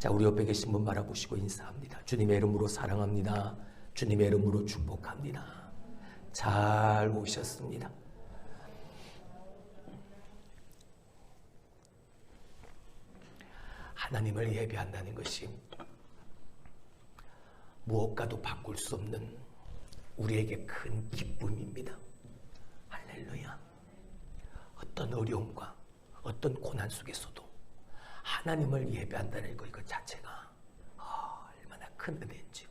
자, 우리 옆에 계신 분 바라보시고 인사합니다. 주님의 이름으로 사랑합니다. 주님의 이름으로 축복합니다. 잘 오셨습니다. 하나님을 예배한다는 것이 무엇과도 바꿀 수 없는 우리에게 큰 기쁨입니다. 할렐루야. 어떤 어려움과 어떤 고난 속에서도 하나님을 예배한다는 것 이것 자체가 얼마나 큰 은혜인지요.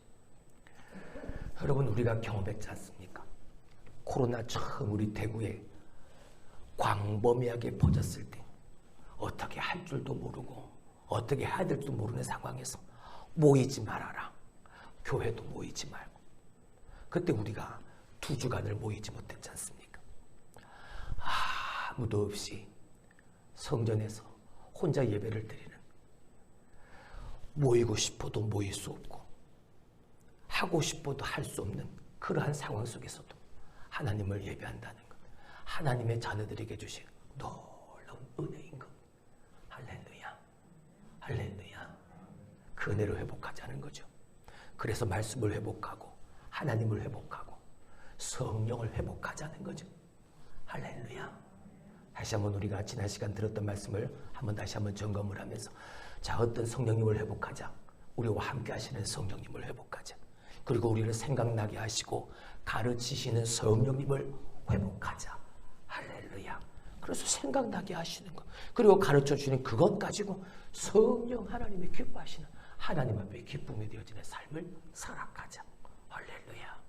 여러분, 우리가 경험했지 않습니까? 코로나 처음 우리 대구에 광범위하게 퍼졌을 때 어떻게 할 줄도 모르고 어떻게 해야 될지도 모르는 상황에서 모이지 말아라. 교회도 모이지 말고. 그때 우리가 2주간을 모이지 못했지 않습니까? 아무도 없이 성전에서 혼자 예배를 드리는, 모이고 싶어도 모일 수 없고 하고 싶어도 할 수 없는 그러한 상황 속에서도 하나님을 예배한다는 것, 하나님의 자녀들에게 주신 놀라운 은혜인 것. 할렐루야. 할렐루야. 그 은혜를 회복하자는 거죠. 그래서 말씀을 회복하고 하나님을 회복하고 성령을 회복하자는 거죠. 할렐루야. 다시 한번 우리가 지난 시간 들었던 말씀을 다시 한번 점검을 하면서, 자, 어떤 성령님을 회복하자. 우리와 함께 하시는 성령님을 회복하자. 그리고 우리를 생각나게 하시고 가르치시는 성령님을 회복하자. 할렐루야. 그래서 생각나게 하시는 것, 그리고 가르쳐 주시는 그것 가지고 성령 하나님이 기뻐하시는 하나님 앞에 기쁨이 되어지는 삶을 살아가자. 할렐루야.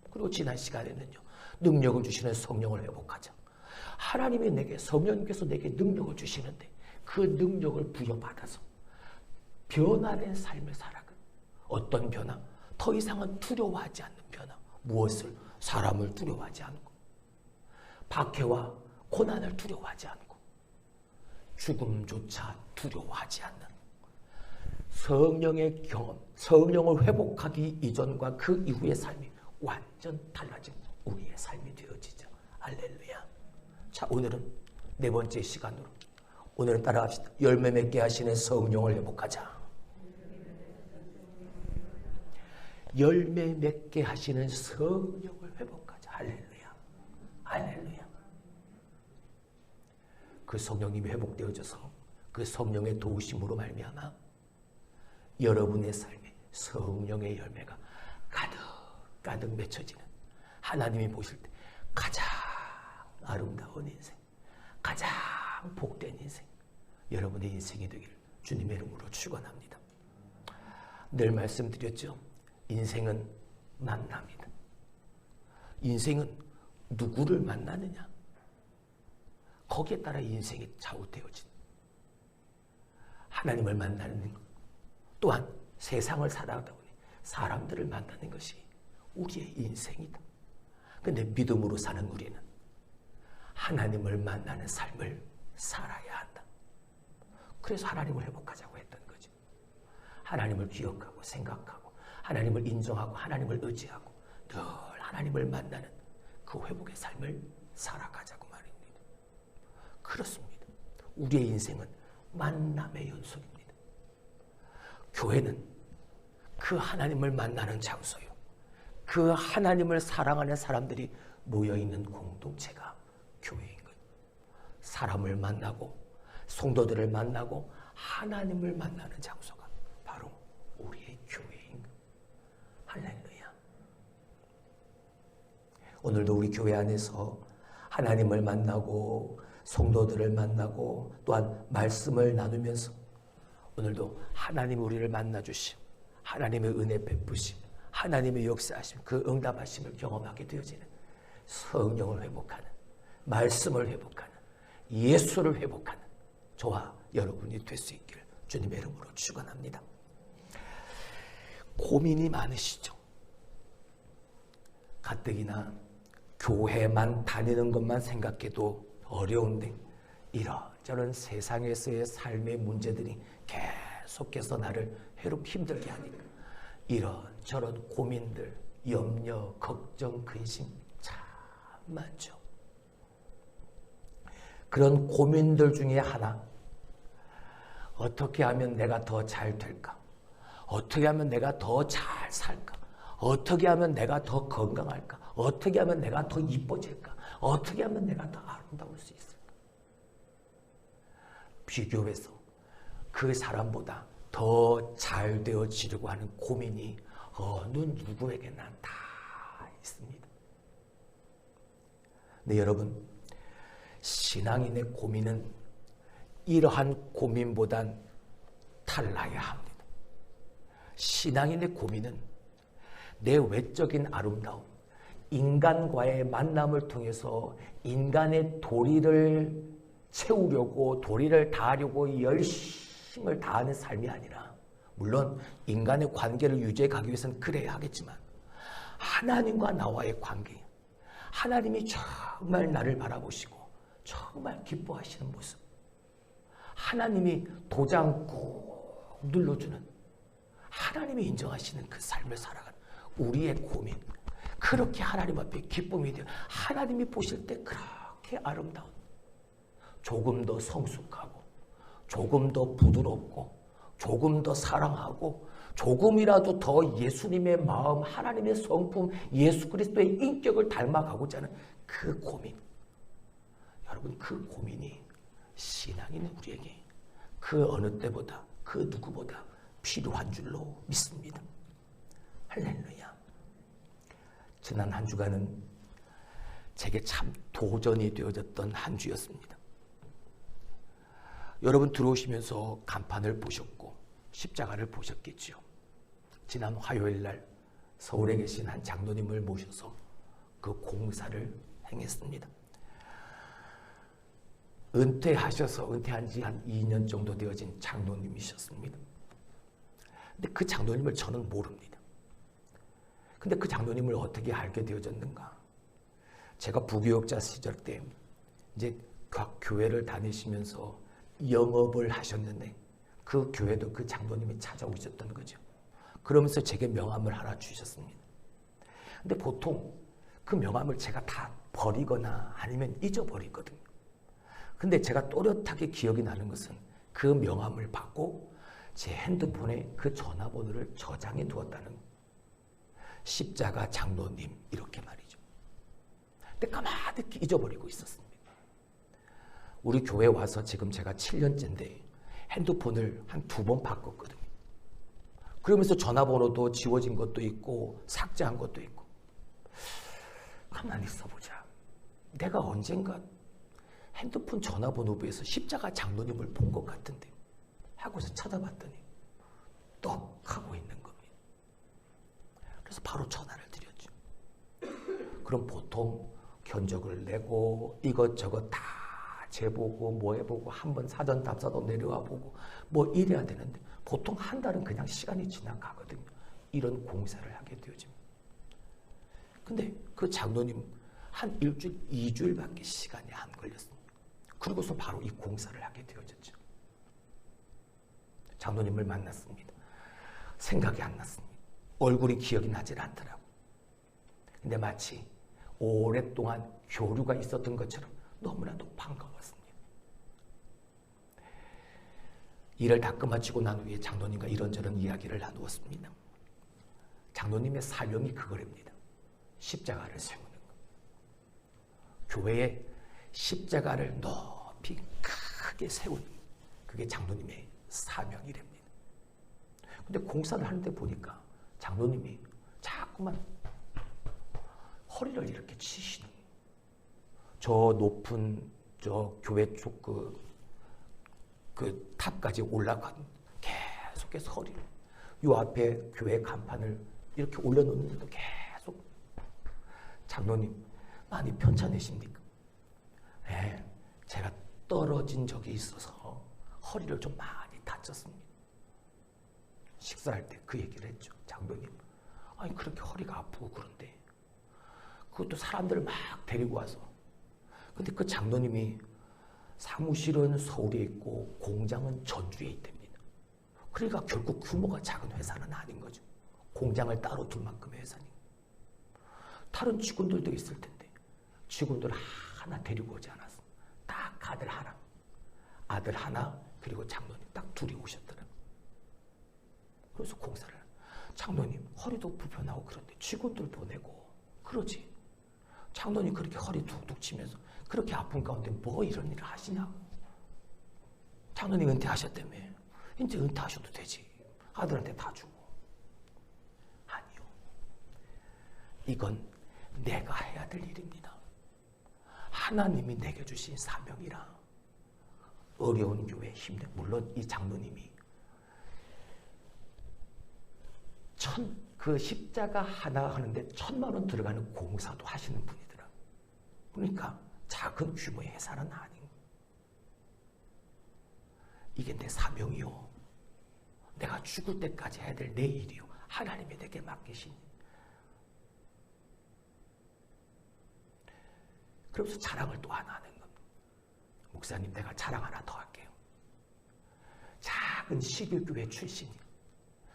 그리고 지난 시간에는요, 능력을 주시는 성령을 회복하자. 하나님이 내게, 성령님께서 내게 능력을 주시는데 그 능력을 부여받아서 변화된 삶을 살아가. 어떤 변화? 더 이상은 두려워하지 않는 변화. 무엇을? 사람을 두려워하지 않고, 박해와 고난을 두려워하지 않고, 죽음조차 두려워하지 않는 성령의 경험, 성령을 회복하기 이전과 그 이후의 삶이 완전 달라진 우리의 삶이 되어지죠. 할렐루야. 자, 오늘은 네 번째 시간으로, 오늘은 따라합시다. 열매 맺게 하시는 성령을 회복하자. 열매 맺게 하시는 성령을 회복하자. 할렐루야. 할렐루야. 그 성령님이 회복되어져서 그 성령의 도우심으로 말미암아 여러분의 삶에 성령의 열매가 가득 맺혀지는, 하나님이 보실 때 가장 아름다운 인생, 가장 복된 인생, 여러분의 인생이 되기를 주님의 이름으로 축원합니다. 늘 말씀드렸죠. 인생은 만남이다. 인생은 누구를 만나느냐, 거기에 따라 인생이 좌우되어진, 하나님을 만나는 것, 또한 세상을 살아가다 보니 사람들을 만나는 것이 우리의 인생이다. 근데 믿음으로 사는 우리는 하나님을 만나는 삶을 살아야 한다. 그래서 하나님을 회복하자고 했던 거죠. 하나님을 기억하고 생각하고 하나님을 인정하고 하나님을 의지하고 늘 하나님을 만나는 그 회복의 삶을 살아가자고 말입니다. 그렇습니다. 우리의 인생은 만남의 연속입니다. 교회는 그 하나님을 만나는 장소요, 그 하나님을 사랑하는 사람들이 모여있는 공동체가 교회인 것. 사람을 만나고 성도들을 만나고 하나님을 만나는 장소가 바로 우리의 교회인 것. 할렐루야. 오늘도 우리 교회 안에서 하나님을 만나고 성도들을 만나고 또한 말씀을 나누면서 오늘도 하나님 우리를 만나주심, 하나님의 은혜 베푸심, 하나님의 역사하심, 그 응답하심을 경험하게 되어지는 성령을 회복하는, 말씀을 회복하는, 예수를 회복하는 저와 여러분이 될 수 있기를 주님의 이름으로 축원합니다. 고민이 많으시죠? 가뜩이나 교회만 다니는 것만 생각해도 어려운데 이런저런 세상에서의 삶의 문제들이 계속해서 나를 힘들게 하니까 이런저런 고민들, 염려, 걱정, 근심 참 많죠. 그런 고민들 중에 하나, 어떻게 하면 내가 더 잘 될까? 어떻게 하면 내가 더 잘 살까? 어떻게 하면 내가 더 건강할까? 어떻게 하면 내가 더 이뻐질까? 어떻게 하면 내가 더 아름다울 수 있을까? 비교해서 그 사람보다 더 잘 되어지려고 하는 고민이 어느 누구에게나 다 있습니다. 네, 여러분, 신앙인의 고민은 이러한 고민보단 달라야 합니다. 신앙인의 고민은 내 외적인 아름다움, 인간과의 만남을 통해서 인간의 도리를 채우려고, 도리를 다하려고 열심을 다하는 삶이 아니라, 물론 인간의 관계를 유지해 가기 위해서는 그래야 하겠지만, 하나님과 나와의 관계, 하나님이 정말 나를 바라보시고 정말 기뻐하시는 모습, 하나님이 도장 꾹 눌러주는, 하나님이 인정하시는 그 삶을 살아가는 우리의 고민, 그렇게 하나님 앞에 기쁨이 되어 하나님이 보실 때 그렇게 아름다운, 조금 더 성숙하고 조금 더 부드럽고 조금 더 사랑하고 조금이라도 더 예수님의 마음, 하나님의 성품, 예수 그리스도의 인격을 닮아가고자 하는 그 고민, 여러분, 그 고민이 신앙인 우리에게 그 어느 때보다, 그 누구보다 필요한 줄로 믿습니다. 할렐루야. 지난 한 주간은 제게 참 도전이 되어졌던 한 주였습니다. 여러분 들어오시면서 간판을 보셨고 십자가를 보셨겠지요. 지난 화요일 날 서울에 계신 한 장로님을 모셔서 그 공사를 행했습니다. 은퇴한 지 한 2년 정도 되어진 장로님이셨습니다. 근데 그 장로님을 저는 모릅니다. 근데 그 장로님을 어떻게 알게 되어졌는가? 제가 부교역자 시절 때 이제 각 교회를 다니시면서 영업을 하셨는데 그 교회도 그 장로님이 찾아오셨던 거죠. 그러면서 제게 명함을 하나 주셨습니다. 근데 보통 그 명함을 제가 다 버리거나 아니면 잊어버리거든요. 근데 제가 또렷하게 기억이 나는 것은 그 명함을 받고 제 핸드폰에 그 전화번호를 저장해 두었다는 거예요. 십자가 장로님, 이렇게 말이죠. 근데 까마득히 잊어버리고 있었습니다. 우리 교회 와서 지금 제가 7년째인데 핸드폰을 한 2번 바꿨거든요. 그러면서 전화번호도 지워진 것도 있고 삭제한 것도 있고. 가만히 있어보자. 내가 언젠가 핸드폰 전화번호부에서 십자가 장로님을 본 것 같은데 하고서 찾아봤더니 떡 하고 있는 겁니다. 그래서 바로 전화를 드렸죠. 그럼 보통 견적을 내고 이것저것 다 재보고 뭐 해보고 한번 사전 답사도 내려와 보고 뭐 이래야 되는데 보통 한 달은 그냥 시간이 지나가거든요. 이런 공사를 하게 되어집니다. 근데 그 장로님 한 일주일, 2주일밖에 시간이 안 걸렸습니다. 그러고서 바로 이 공사를 하게 되어졌죠. 장로님을 만났습니다. 생각이 안 났습니다. 얼굴이 기억이 나질 않더라고요. 근데 마치 오랫동안 교류가 있었던 것처럼 너무나도 반가웠습니다. 일을 다 끝마치고 난 후에 장로님과 이런저런 이야기를 나누었습니다. 장로님의 사명이 그거랍니다. 십자가를 세우는 것. 교회에 십자가를 높이 크게 세우는, 그게 장로님의 사명이랍니다. 근데 공사를 하는데 보니까 장로님이 자꾸만 허리를 이렇게 치시는 거예요. 저 높은 저 교회 쪽 그 탑까지 올라간 계속해서 허리를, 요 앞에 교회 간판을 이렇게 올려놓는데도 계속. 장로님 많이 편찮으십니까? 네, 제가 떨어진 적이 있어서 허리를 좀 많이 다쳤습니다. 식사할 때 그 얘기를 했죠. 장로님, 아니 그렇게 허리가 아프고 그런데 그것도 사람들을 막 데리고 와서. 근데 그 장로님이 사무실은 서울에 있고 공장은 전주에 있답니다. 그러니까 결국 규모가 작은 회사는 아닌 거죠. 공장을 따로 둘 만큼의 회사니까. 다른 직원들도 있을 텐데 직원들 하나 데리고 오지 않았어. 딱 아들 하나 그리고 장로님 딱 둘이 오셨더라. 그래서 공사를 장로님 허리도 불편하고 그런데 직원들 보내고 그러지. 장로님 그렇게 허리 툭툭 치면서 그렇게 아픈 가운데 뭐 이런 일을 하시냐고. 장로님 은퇴하셨다며. 이제 은퇴하셔도 되지. 아들한테 다 주고. 아니요. 이건 내가 해야 될 일입니다. 하나님이 내게 주신 사명이라. 어려운 교회 힘내. 물론 이 장로님이 그 십자가 하나 하는데 1,000만 원 들어가는 공사도 하시는 분이더라. 그러니까 작은 규모의 회사는 아닌. 이게 내 사명이요. 내가 죽을 때까지 해야 될 내 일이요. 하나님이 내게 맡기신. 그러면서 자랑을 또 하나 하는 겁니다. 목사님 내가 자랑 하나 더 할게요. 작은 시길교회 출신이에요.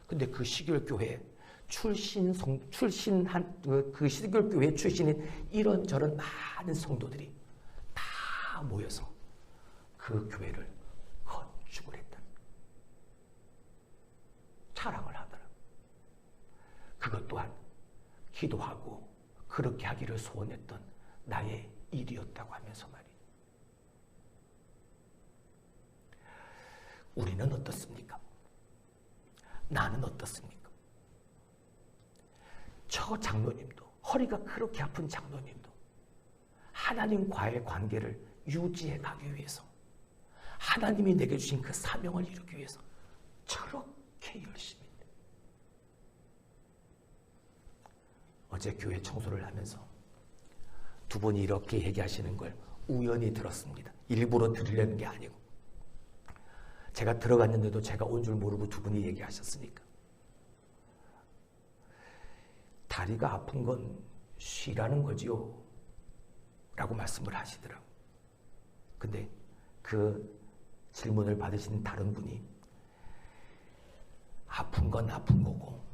근데 그 시길교회 출신한 그 시길교회 출신인 이런저런 많은 성도들이 다 모여서 그 교회를 건축을 했다. 자랑을 하더라. 그것 또한 기도하고 그렇게 하기를 소원했던 나의 일이었다고 하면서 말이에요. 우리는 어떻습니까? 나는 어떻습니까? 저 장로님도 허리가 그렇게 아픈 장로님도 하나님과의 관계를 유지해 가기 위해서 하나님이 내게 주신 그 사명을 이루기 위해서 저렇게 열심히 했는데 어제 교회 청소를 하면서 두 분이 이렇게 얘기하시는 걸 우연히 들었습니다. 일부러 들으려는 게 아니고 제가 들어갔는데도 제가 온 줄 모르고 두 분이 얘기하셨으니까 다리가 아픈 건 쉬라는 거지요 라고 말씀을 하시더라고요. 근데 그 질문을 받으신 다른 분이 아픈 건 아픈 거고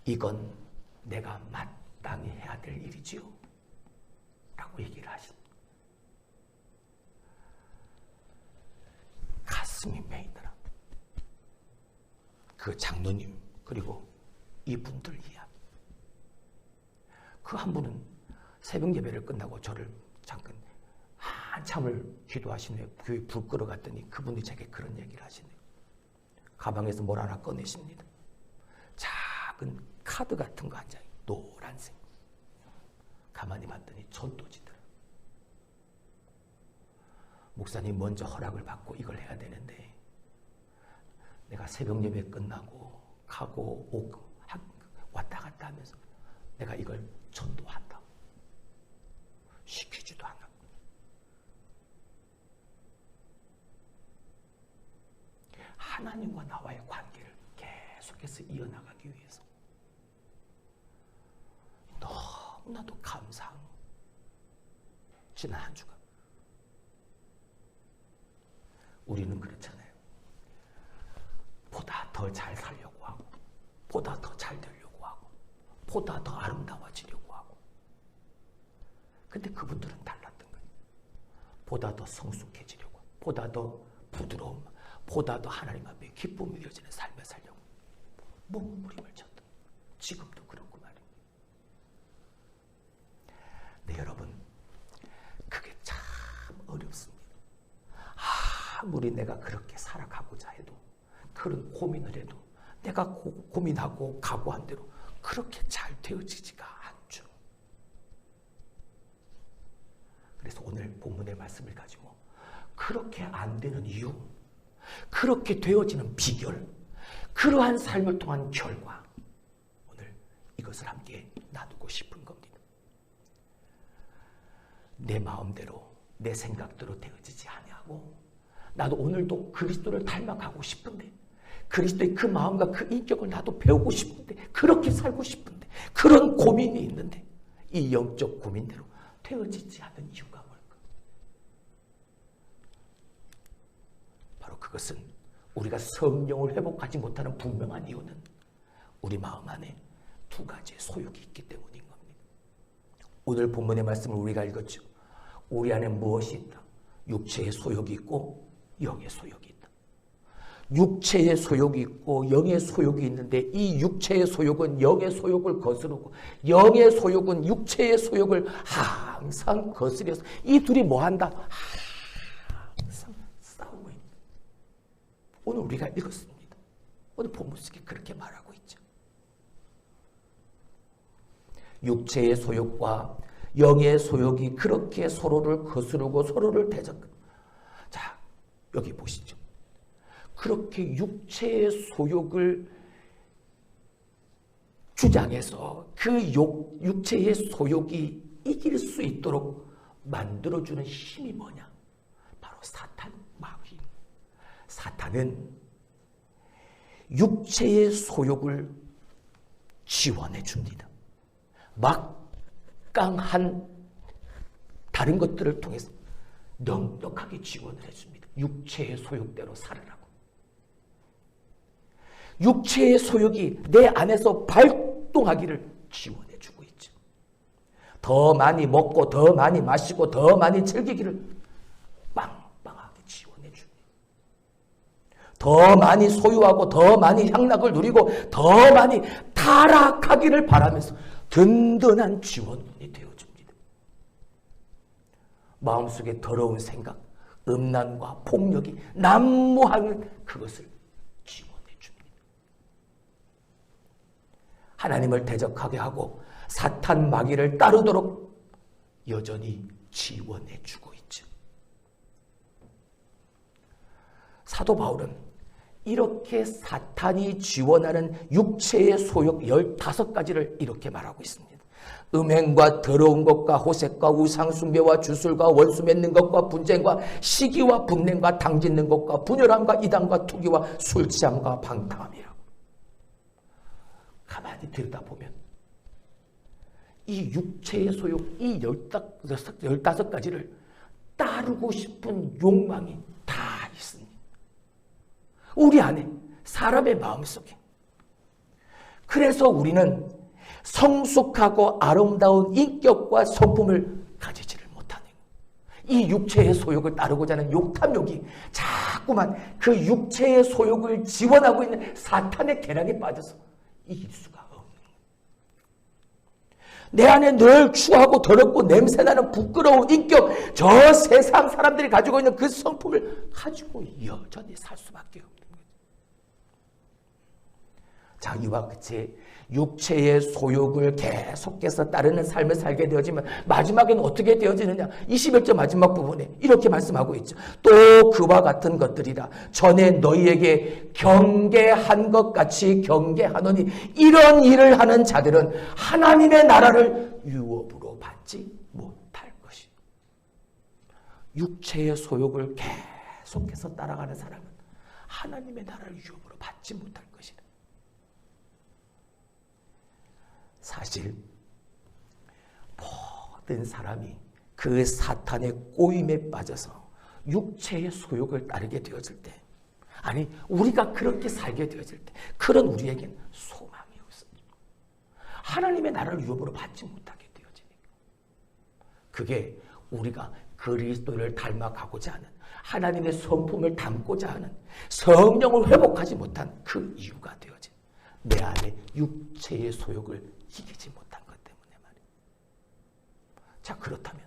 이건 내가 마땅히 해야 될 일이지요 라고 얘기를 하십니다. 가슴이 메이더라. 그 장로님 그리고 이분들 이야기. 그 한 분은 새벽 예배를 끝나고 저를 잠깐 한참을 기도하신 후에 교회 불 끌어갔더니 그분이 제게 그런 얘기를 하시네요. 가방에서 뭘 하나 꺼내십니다. 작은 카드 같은 거 한 장이 노란색. 가만히 봤더니 전도지더라. 목사님 먼저 허락을 받고 이걸 해야 되는데 내가 새벽 예배 끝나고 가고 오고 왔다 갔다 하면서 내가 이걸 전도한다. 시키지도 않아. 하나님과 나와의 관계를 계속해서 이어나가기 위해서 너무나도 감사한 지난 한 주간 우리는 그렇잖아요. 보다 더 잘 살려고 하고 보다 더 잘 되려고 하고 보다 더 아름다워지려고 하고 근데 그분들은 달랐던 거예요. 보다 더 성숙해지려고 보다 더 부드러움 보다 더 하나님 앞에 기쁨이 되어지는 삶을 살려고 몸부림을 쳤던 지금도 그렇고 말입니다. 네, 여러분 그게 참 어렵습니다. 아무리 내가 그렇게 살아가고자 해도 그런 고민을 해도 내가 고민하고 각오한 대로 그렇게 잘 되어지지가 않죠. 그래서 오늘 본문의 말씀을 가지고 그렇게 안 되는 이유 그렇게 되어지는 비결 그러한 삶을 통한 결과 오늘 이것을 함께 나누고 싶은 겁니다. 내 마음대로 내 생각대로 되어지지 아니하고 나도 오늘도 그리스도를 닮아가고 싶은데 그리스도의 그 마음과 그 인격을 나도 배우고 싶은데 그렇게 살고 싶은데 그런 고민이 있는데 이 영적 고민대로 되어지지 않는 이유가 뭘까? 바로 그것은 우리가 성령을 회복하지 못하는 분명한 이유는 우리 마음 안에 두 가지의 소욕이 있기 때문인 겁니다. 오늘 본문의 말씀을 우리가 읽었죠. 우리 안에 무엇이 있다? 육체의 소욕이 있고 영의 소욕이 있다. 육체의 소욕이 있고 영의 소욕이 있는데 이 육체의 소욕은 영의 소욕을 거스르고 영의 소욕은 육체의 소욕을 항상 거스려서 이 둘이 뭐한다? 항상 싸우고 있다. 오늘 우리가 읽었습니다. 오늘 본문 속에 그렇게 말하고 있죠. 육체의 소욕과 영의 소욕이 그렇게 서로를 거스르고 서로를 대적하고. 자, 여기 보시죠. 그렇게 육체의 소욕을 주장해서 그 육체의 소욕이 이길 수 있도록 만들어주는 힘이 뭐냐? 바로 사탄 마귀. 사탄은 육체의 소욕을 지원해 줍니다. 막강한 다른 것들을 통해서 넉넉하게 지원을 해줍니다. 육체의 소욕대로 살으라고. 육체의 소욕이 내 안에서 발동하기를 지원해주고 있죠. 더 많이 먹고 더 많이 마시고 더 많이 즐기기를 빵빵하게 지원해줍니다. 더 많이 소유하고 더 많이 향락을 누리고 더 많이 타락하기를 바라면서 든든한 지원군이 되어줍니다. 마음속에 더러운 생각, 음란과 폭력이 난무하는 그것을 하나님을 대적하게 하고 사탄 마귀를 따르도록 여전히 지원해 주고 있죠. 사도 바울은 이렇게 사탄이 지원하는 육체의 소욕 15가지를 이렇게 말하고 있습니다. 음행과 더러운 것과 호색과 우상숭배와 주술과 원수 맺는 것과 분쟁과 시기와 분냉과 당짓는 것과 분열함과 이단과 투기와 술취함과 방탕함이라. 가만히 들여다보면 이 육체의 소욕 이 15가지를 따르고 싶은 욕망이 다 있습니다. 우리 안에 사람의 마음속에. 그래서 우리는 성숙하고 아름다운 인격과 성품을 가지지를 못하는 이 육체의 소욕을 따르고자 하는 욕탐욕이 자꾸만 그 육체의 소욕을 지원하고 있는 사탄의 계략에 빠져서 이길 수가 없는 거예요. 내 안에 늘 추하고 더럽고 냄새나는 부끄러운 인격, 저 세상 사람들이 가지고 있는 그 성품을 가지고 여전히 살 수밖에 없는 거예요. 자, 이와 같이 육체의 소욕을 계속해서 따르는 삶을 살게 되어지면 마지막에는 어떻게 되어지느냐? 21절 마지막 부분에 이렇게 말씀하고 있죠. 또 그와 같은 것들이라 전에 너희에게 경계한 것 같이 경계하노니 이런 일을 하는 자들은 하나님의 나라를 유업으로 받지 못할 것이. 육체의 소욕을 계속해서 따라가는 사람은 하나님의 나라를 유업으로 받지 못할 것이다. 사실 모든 사람이 그 사탄의 꼬임에 빠져서 육체의 소욕을 따르게 되어질 때, 아니 우리가 그렇게 살게 되어질 때 그런 우리에겐 소망이 없습니다. 하나님의 나라를 유업으로 받지 못하게 되어지니까. 그게 우리가 그리스도를 닮아가고자 하는 하나님의 성품을 담고자 하는 성령을 회복하지 못한 그 이유가 되어진 내 안에 육체의 소욕을 이기지 못한 것 때문에 말이에요. 자, 그렇다면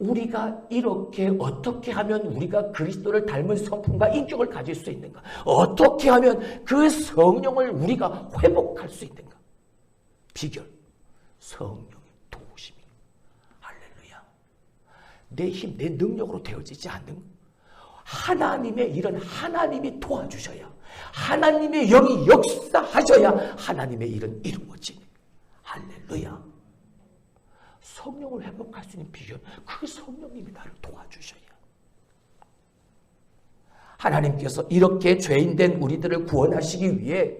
우리가 이렇게 어떻게 하면 우리가 그리스도를 닮은 성품과 인격을 가질 수 있는가? 어떻게 하면 그 성령을 우리가 회복할 수 있는가? 비결, 성령의 도우심이. 할렐루야. 내 힘, 내 능력으로 되어지지 않는 하나님의 일은 하나님이 도와주셔야, 하나님의 영이 역사하셔야 하나님의 일은 이루어지네. 할렐루야. 성령을 회복할 수 있는 비결, 그 성령님이 나를 도와주셔야. 하나님께서 이렇게 죄인된 우리들을 구원하시기 위해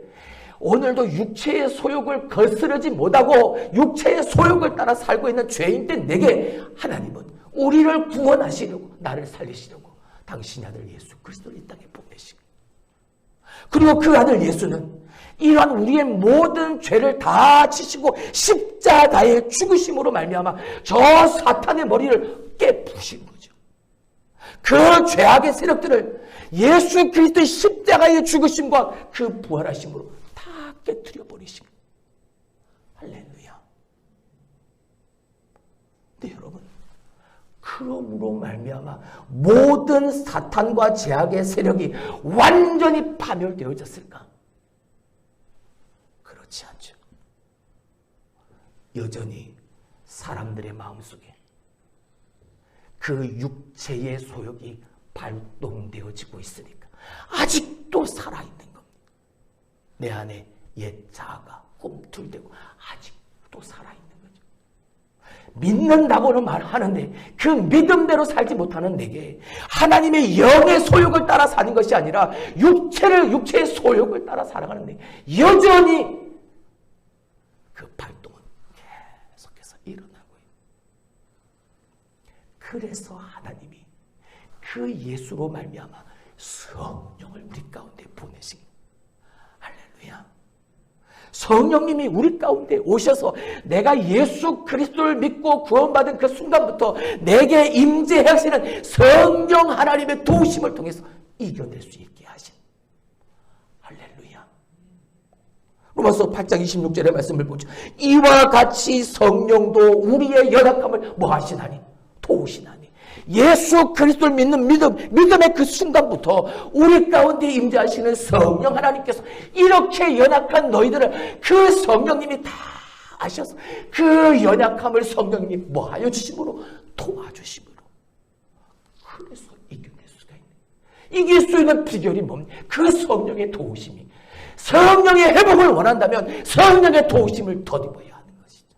오늘도 육체의 소욕을 거스르지 못하고 육체의 소욕을 따라 살고 있는 죄인된 내게 하나님은 우리를 구원하시려고, 나를 살리시려고 당신의 아들 예수 그리스도를 이 땅에 보내시고, 그리고 그 아들 예수는 이러한 우리의 모든 죄를 다 지시고 십자가의 죽으심으로 말미암아 저 사탄의 머리를 깨부신 거죠. 그 죄악의 세력들을 예수 그리스도의 십자가의 죽으심과 그 부활하심으로 다 깨뜨려 버리신 거예요. 할렐루야. 네, 여러분, 그러므로 말미암아 모든 사탄과 죄악의 세력이 완전히 파멸되어졌을까? 그렇지 않죠. 여전히 사람들의 마음속에 그 육체의 소욕이 발동되어지고 있으니까 아직도 살아있는 겁니다. 내 안에 옛 자아가 꿈틀대고 아직도 살아있는 거죠. 믿는다고는 말하는데 그 믿음대로 살지 못하는 내게 하나님의 영의 소욕을 따라 사는 것이 아니라 육체의 소욕을 따라 살아가는 내 여전히 그 발동은 계속해서 일어나고 있는. 그래서 하나님이 그 예수로 말미암아 성령을 우리 가운데 보내신 거예요. 할렐루야. 성령님이 우리 가운데 오셔서 내가 예수 그리스도를 믿고 구원받은 그 순간부터 내게 임재하시는 성령 하나님의 도우심을 통해서 이겨낼 수 있게 하신. 할렐루야. 로마서 8장 26절의 말씀을 보죠. 이와 같이 성령도 우리의 연약함을 뭐 하시나니? 도우시나니. 예수 그리스도를 믿는 믿음의 그 순간부터 우리 가운데 임재하시는 성령 하나님께서 이렇게 연약한 너희들을 그 성령님이 다 아셔서 그 연약함을 성령님이 뭐 하여 주심으로? 도와주심으로. 그래서 이겨낼 수가 있네. 이길 수 있는 비결이 뭡니까? 그 성령의 도우심이. 성령의 회복을 원한다면 성령의 도우심을 덧입어야 하는 것이죠.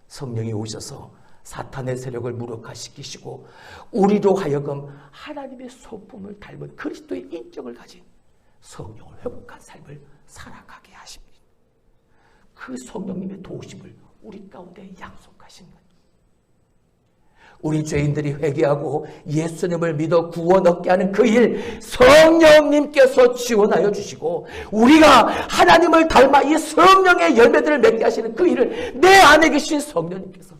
성령이 오셔서 사탄의 세력을 무력화시키시고 우리로 하여금 하나님의 소품을 닮은 그리스도의 인격을 가진 성령을 회복한 삶을 살아가게 하십니다. 그 성령님의 도우심을 우리 가운데 약속하신 거예요. 우리 죄인들이 회개하고 예수님을 믿어 구원 얻게 하는 그 일 성령님께서 지원하여 주시고 우리가 하나님을 닮아 이 성령의 열매들을 맺게 하시는 그 일을 내 안에 계신 성령님께서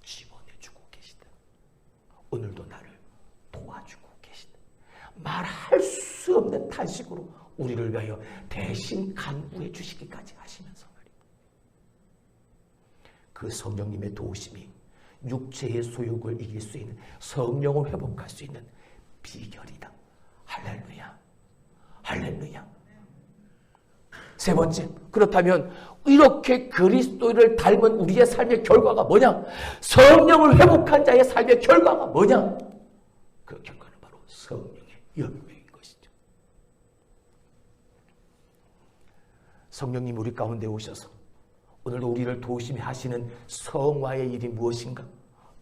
지원해주고 계시다. 오늘도 나를 도와주고 계시다. 말할 수 없는 탄식으로 우리를 위하여 대신 간구해 주시기까지 하시면서 말입니다. 그 성령님의 도우심이 육체의 소욕을 이길 수 있는, 성령을 회복할 수 있는 비결이다. 할렐루야. 할렐루야. 세 번째, 그렇다면 이렇게 그리스도를 닮은 우리의 삶의 결과가 뭐냐? 성령을 회복한 자의 삶의 결과가 뭐냐? 그 결과는 바로 성령의 열매인 것이죠. 성령님 우리 가운데 오셔서 오늘도 우리를 도우심히 하시는 성화의 일이 무엇인가?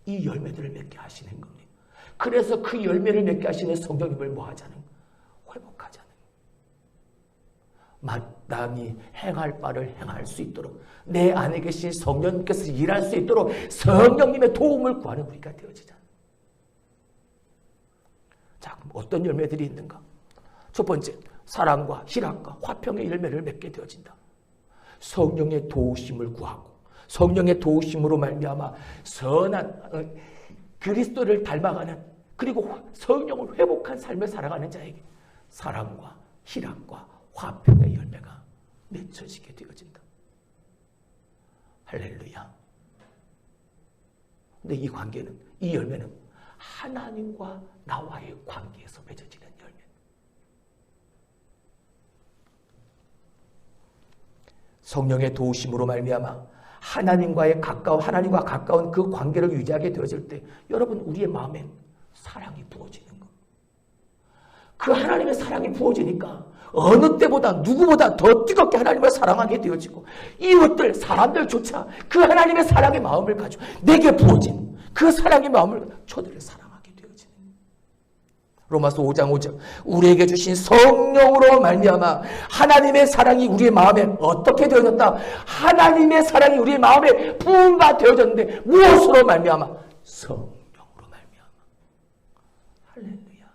이 열매들을 맺게 하시는 겁니다. 그래서 그 열매를 맺게 하시는 성령님을 뭐 하자는? 회복하자는. 마땅히 행할 바를 행할 수 있도록 내 안에 계신 성령님께서 일할 수 있도록 성령님의 도움을 구하는 우리가 되어지자. 자, 그럼 어떤 열매들이 있는가? 첫 번째, 사랑과 희락과 화평의 열매를 맺게 되어진다. 성령의 도우심을 구하고 성령의 도우심으로 말미암아 선한 그리스도를 닮아가는, 그리고 성령을 회복한 삶을 살아가는 자에게 사랑과 희락과 화평의 열매가 맺혀지게 되어진다. 할렐루야. 근데 이 관계는, 이 열매는 하나님과 나와의 관계에서 맺어지는 열매. 성령의 도우심으로 말미암아 하나님과 가까운 그 관계를 유지하게 되어질 때 여러분, 우리의 마음에 사랑이 부어지는 것. 그 하나님의 사랑이 부어지니까 어느 때보다 누구보다 더 뜨겁게 하나님을 사랑하게 되어지고 이웃들, 사람들조차 그 하나님의 사랑의 마음을 가지고 내게 부어진 그 사랑의 마음을 저들을 사랑하게 되어지는. 로마서 5장 5절, 우리에게 주신 성령으로 말미암아 하나님의 사랑이 우리의 마음에 어떻게 되어졌다? 하나님의 사랑이 우리의 마음에 부음바 되어졌는데 무엇으로 말미암아? 성령으로 말미암아. 할렐루야.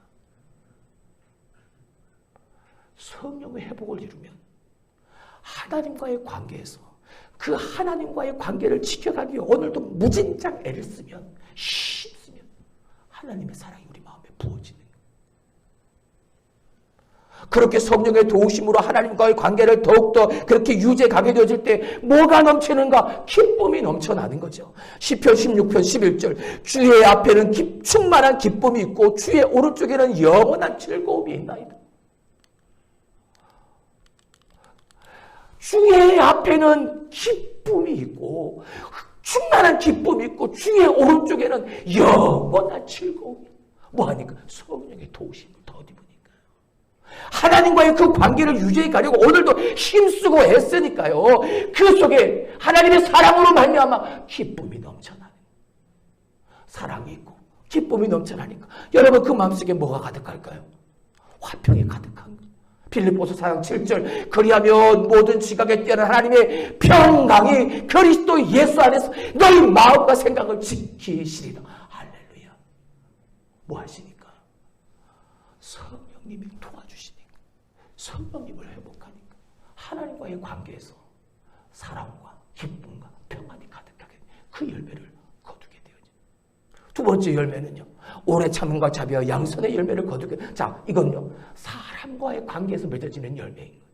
성령의 회복을 이루면 하나님과의 관계에서 그 하나님과의 관계를 지켜가기 위해 오늘도 무진장 애를 쓰면, 힘쓰면 하나님의 사랑이 우리 마음에 부어지는 거예요. 그렇게 성령의 도우심으로 하나님과의 관계를 더욱더 그렇게 유지해 가게 되어질 때 뭐가 넘치는가? 기쁨이 넘쳐나는 거죠. 시편 16편 11절 주의 앞에는 충만한 기쁨이 있고 주의 오른쪽에는 영원한 즐거움이 있나이다. 주의 앞에는 기쁨이 있고 충만한 기쁨이 있고 주의 오른쪽에는 영원한 즐거움이. 뭐하니까? 성령의 도우심을 더입으니까요. 하나님과의 그 관계를 유지해 가려고 오늘도 힘쓰고 애쓰니까요. 그 속에 하나님의 사랑으로 말미암아 기쁨이 넘쳐나는, 사랑이 있고 기쁨이 넘쳐나니까 여러분 그 마음속에 뭐가 가득할까요? 화평이 가득한 거예요. 빌립보서 4장 7절 그리하면 모든 지각에 뛰어난 하나님의 평강이 그리스도 예수 안에서 너희 마음과 생각을 지키시리라. 할렐루야. 뭐 하시니까? 성령님이 도와주시니까, 성령님을 회복하니까 하나님과의 관계에서 사랑과 기쁨과 평안이 가득하게 그 열매를 거두게 되어져. 두 번째 열매는요, 오래 참음과 자비와 양선의 열매를 거두게. 자, 이건요, 사람과의 관계에서 맺어지는 열매인 거예요.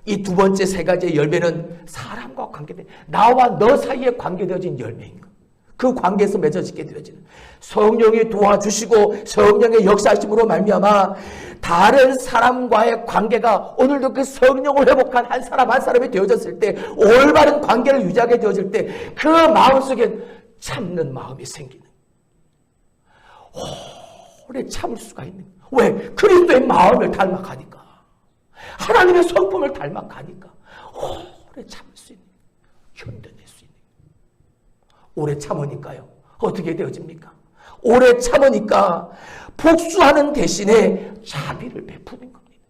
이 두 번째 세 가지의 열매는 사람과 관계된, 나와 너 사이에 관계되어진 열매인 거예요. 그 관계에서 맺어지게 되어지는, 성령이 도와주시고 성령의 역사하심으로 말미암아 다른 사람과의 관계가 오늘도 그 성령을 회복한 한 사람 한 사람이 되어졌을 때, 올바른 관계를 유지하게 되어질 때 그 마음속에 참는 마음이 생기는, 오래 참을 수가 있는. 왜? 그리스도의 마음을 닮아가니까, 하나님의 성품을 닮아가니까 오래 참을 수 있는, 견뎌낼 수 있는. 오래 참으니까요 어떻게 되어집니까? 오래 참으니까 복수하는 대신에 자비를 베푸는 겁니다.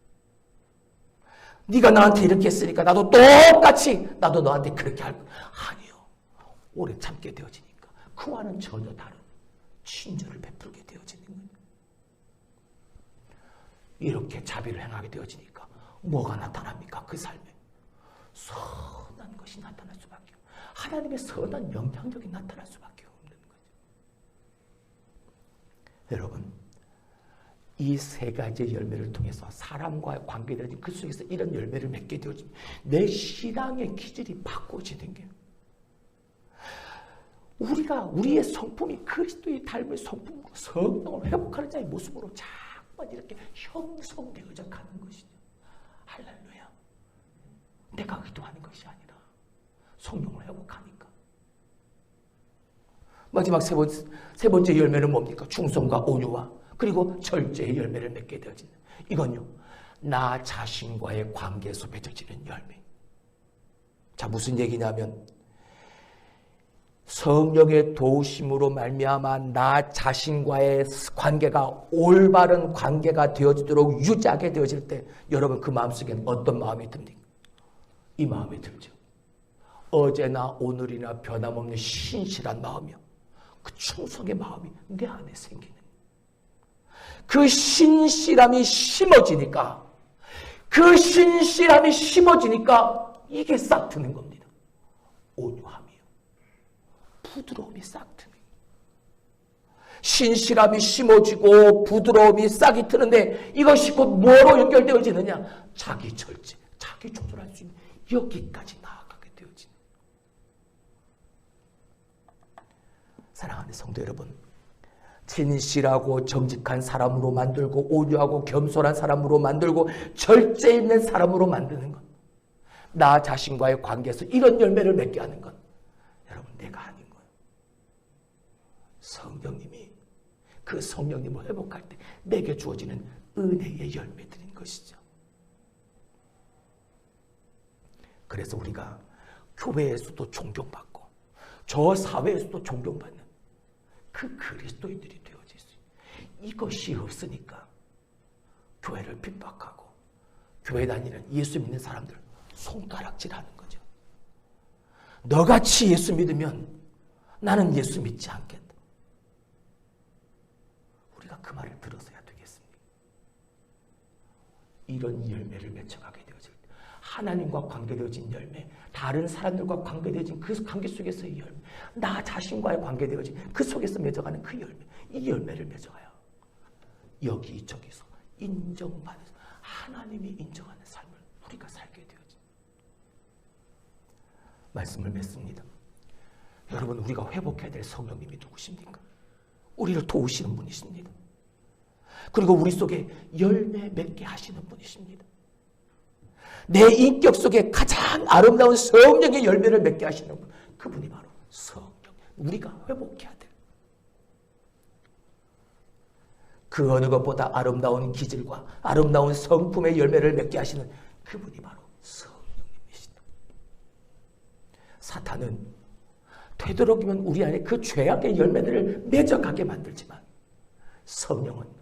네가 나한테 이렇게 했으니까 나도 똑같이 나도 너한테 그렇게 할 거야. 아니요. 오래 참게 되어지니까 그와는 전혀 다른 친절을 베풀게 되어지는 거예요. 이렇게 자비를 행하게 되어지니까 뭐가 나타납니까? 그 삶에 선한 것이 나타날 수밖에 없어요. 하나님의 선한 영향력이 나타날 수밖에 없는 거죠. 여러분, 이 세 가지의 열매를 통해서 사람과의 관계되어진 그 속에서 이런 열매를 맺게 되어지면 내 신앙의 기질이 바꿔지는 거예요. 우리의 성품이 그리스도의 닮은 성품으로 성령을 회복하는 자의 모습으로 자꾸만 이렇게 형성되어져 가는 것이죠. 할렐루야. 내가 의도하는 것이 아니라 성령을 회복하니까. 마지막 세 번째 열매는 뭡니까? 충성과 온유와 그리고 절제의 열매를 맺게 되어지는, 이건요, 나 자신과의 관계에서 맺어지는 열매. 자, 무슨 얘기냐면 성령의 도우심으로 말미암아 나 자신과의 관계가 올바른 관계가 되어지도록 유지하게 되어질 때 여러분 그 마음속에는 어떤 마음이 듭니까? 이 마음이 들죠. 어제나 오늘이나 변함없는 신실한 마음이요, 그 충성의 마음이 내 안에 생기는, 그 신실함이 심어지니까, 그 신실함이 심어지니까 이게 싹 트는 겁니다. 온유함이요, 부드러움이 싹 트는. 신실함이 심어지고 부드러움이 싹이 트는데 이것이 곧 뭐로 연결되어지느냐? 자기 절제, 자기 조절할 수 있는 여기까지 나아가게 되어지는. 사랑하는 성도 여러분, 진실하고 정직한 사람으로 만들고 온유하고 겸손한 사람으로 만들고 절제 있는 사람으로 만드는 것, 나 자신과의 관계에서 이런 열매를 맺게 하는 것, 여러분 내가 아닌 거예요. 성령님이, 그 성령님을 회복할 때 내게 주어지는 은혜의 열매들인 것이죠. 그래서 우리가 교회에서도 존경받고 저 사회에서도 존경받는 그 그리스도인들이 되어질 수 있어요. 이것이 없으니까 교회를 핍박하고 교회 다니는 예수 믿는 사람들 손가락질하는 거죠. 너같이 예수 믿으면 나는 예수 믿지 않겠다. 우리가 그 말을 들어서야 되겠습니다. 이런 열매를 맺혀가게 되어질 때 하나님과 관계되어진 열매, 다른 사람들과 관계되어진 그 관계 속에서의 열매, 나 자신과의 관계되어진 그 속에서 맺어가는 그 열매, 이 열매를 맺어가요. 여기저기서 인정받는, 하나님이 인정하는 삶을 우리가 살게 되어진 말씀을 맺습니다. 여러분, 우리가 회복해야 될 성령님이 누구십니까? 우리를 도우시는 분이십니다. 그리고 우리 속에 열매 맺게 하시는 분이십니다. 내 인격 속에 가장 아름다운 성령의 열매를 맺게 하시는 분, 그분이 바로 성령. 우리가 회복해야 돼요. 그 어느 것보다 아름다운 기질과 아름다운 성품의 열매를 맺게 하시는 그분이 바로 성령님이시다. 사탄은 되도록이면 우리 안에 그 죄악의 열매들을 맺어가게 만들지만, 성령은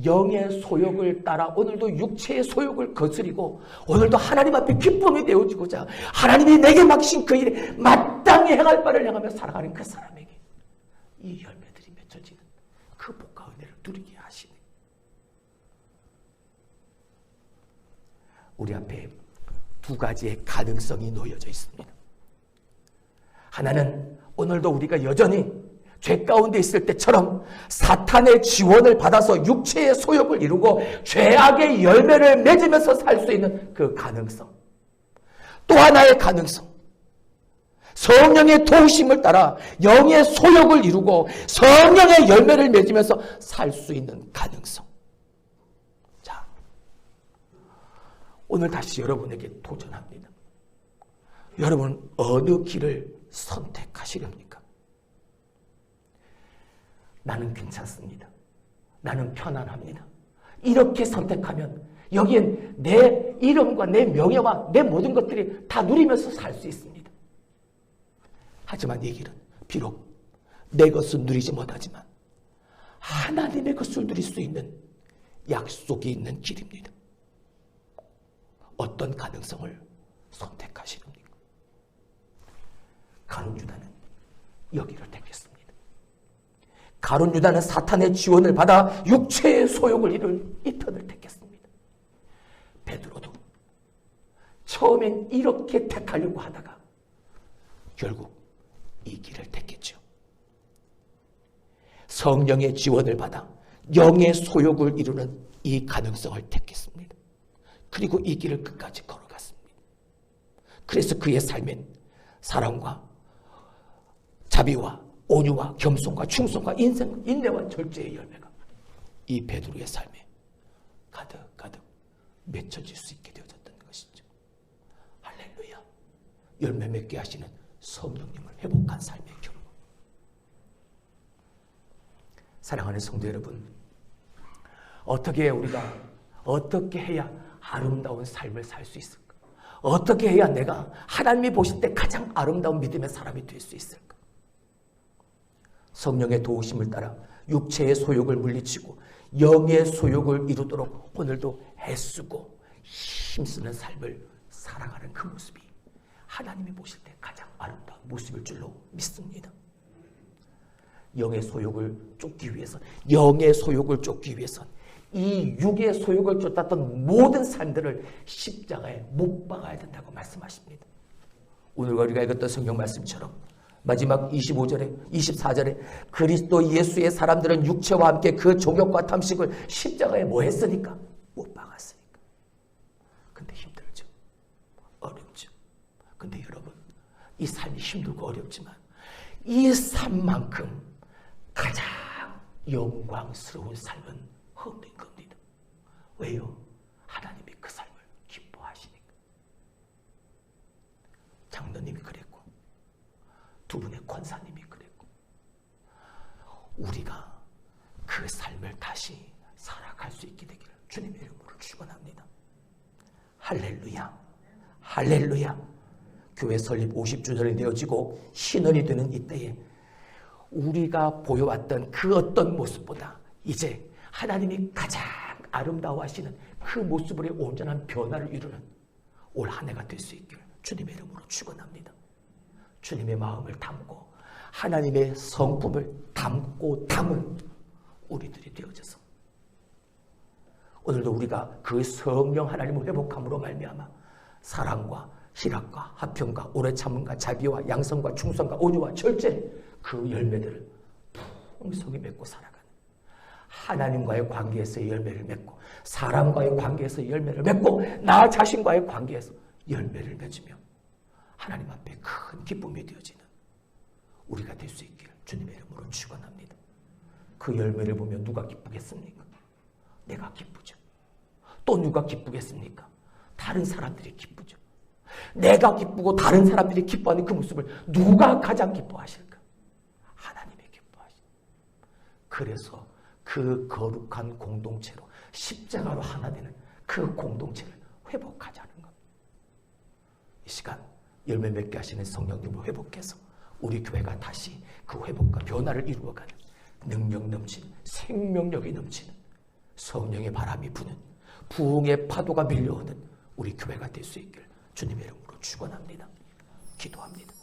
영의 소욕을 따라 오늘도 육체의 소욕을 거스리고 오늘도 하나님 앞에 기쁨이 되어주고자 하나님이 내게 맡기신 그 일에 마땅히 행할 바를 향하며 살아가는 그 사람에게 이 열매들이 맺혀지는 그 복과 은혜를 누리게 하시네. 우리 앞에 두 가지의 가능성이 놓여져 있습니다. 하나는 오늘도 우리가 여전히 죄 가운데 있을 때처럼 사탄의 지원을 받아서 육체의 소욕을 이루고 죄악의 열매를 맺으면서 살 수 있는 그 가능성. 또 하나의 가능성, 성령의 도우심을 따라 영의 소욕을 이루고 성령의 열매를 맺으면서 살 수 있는 가능성. 자, 오늘 다시 여러분에게 도전합니다. 여러분, 어느 길을 선택하시렵니까? 나는 괜찮습니다. 나는 편안합니다. 이렇게 선택하면 여기엔 내 이름과 내 명예와 내 모든 것들이 다 누리면서 살 수 있습니다. 하지만 이 길은 비록 내 것은 누리지 못하지만 하나님의 것을 누릴 수 있는 약속이 있는 길입니다. 어떤 가능성을 선택하시렵니까? 가룟 유다는 여기를 택했습니다. 가룟 유다는 사탄의 지원을 받아 육체의 소욕을 이룰 이 턴을 택했습니다. 베드로도 처음엔 이렇게 택하려고 하다가 결국 이 길을 택했죠. 성령의 지원을 받아 영의 소욕을 이루는 이 가능성을 택했습니다. 그리고 이 길을 끝까지 걸어갔습니다. 그래서 그의 삶엔 사랑과 자비와 온유와 겸손과 충성과 인내와 절제의 열매가 이 베드로의 삶에 가득가득 맺혀질 수 있게 되어졌던 것이죠. 할렐루야. 열매 맺게 하시는 성령님을 회복한 삶의 결과. 사랑하는 성도 여러분, 어떻게 해야 아름다운 삶을 살 수 있을까? 어떻게 해야 내가 하나님이 보실 때 가장 아름다운 믿음의 사람이 될 수 있을까? 성령의 도우심을 따라 육체의 소욕을 물리치고 영의 소욕을 이루도록 오늘도 애쓰고 힘쓰는 삶을 살아가는 그 모습이 하나님이 보실 때 가장 아름다운 모습일 줄로 믿습니다. 영의 소욕을 쫓기 위해서, 이 육의 소욕을 쫓았던 모든 삶들을 십자가에 못 박아야 된다고 말씀하십니다. 오늘 우리가 읽었던 성경 말씀처럼 마지막 25절에 24절에 그리스도 예수의 사람들은 육체와 함께 그 정욕과 탐식을 십자가에 뭐 했으니까? 못 박았으니까. 근데 힘들죠. 어렵죠. 근데 여러분, 이 삶이 힘들고 어렵지만 이 삶만큼 가장 영광스러운 삶은 없는 겁니다. 왜요? 하나님이 그 삶을 기뻐하시니까. 장로님이 그랬고 두 분의 권사님이 그랬고 우리가 그 삶을 다시 살아갈 수 있게 되기를 주님의 이름으로 축원합니다. 할렐루야. 할렐루야. 교회 설립 50주년이 되어지고 신원이 되는 이때에 우리가 보여왔던 그 어떤 모습보다 이제 하나님이 가장 아름다워하시는 그 모습으로의 온전한 변화를 이루는 올 한 해가 될 수 있기를 주님의 이름으로 축원합니다. 주님의 마음을 담고 하나님의 성품을 담고 담은 우리들이 되어져서 오늘도 우리가 그 성령 하나님을 회복함으로 말미암아 사랑과 희락과 화평과 오래 참음과 자비와 양성과 충성과 온유와 절제, 그 열매들을 풍성히 맺고 살아가는, 하나님과의 관계에서 열매를 맺고 사람과의 관계에서 열매를 맺고 나 자신과의 관계에서 열매를 맺으며 하나님 앞에 큰 기쁨이 되어지는 우리가 될 수 있기를 주님의 이름으로 축원합니다. 그 열매를 보면 누가 기쁘겠습니까? 내가 기쁘죠. 또 누가 기쁘겠습니까? 다른 사람들이 기쁘죠. 내가 기쁘고 다른 사람들이 기뻐하는 그 모습을 누가 가장 기뻐하실까? 하나님이 기뻐하십니다. 그래서 그 거룩한 공동체로 십자가로 하나 되는 그 공동체를 회복하자는 겁니다. 이 시간 열매 맺게 하시는 성령님을 회복해서 우리 교회가 다시 그 회복과 변화를 이루어가는 능력 넘치는, 생명력이 넘치는, 성령의 바람이 부는, 부흥의 파도가 밀려오는 우리 교회가 될 수 있기를 주님의 이름으로 축원합니다. 기도합니다.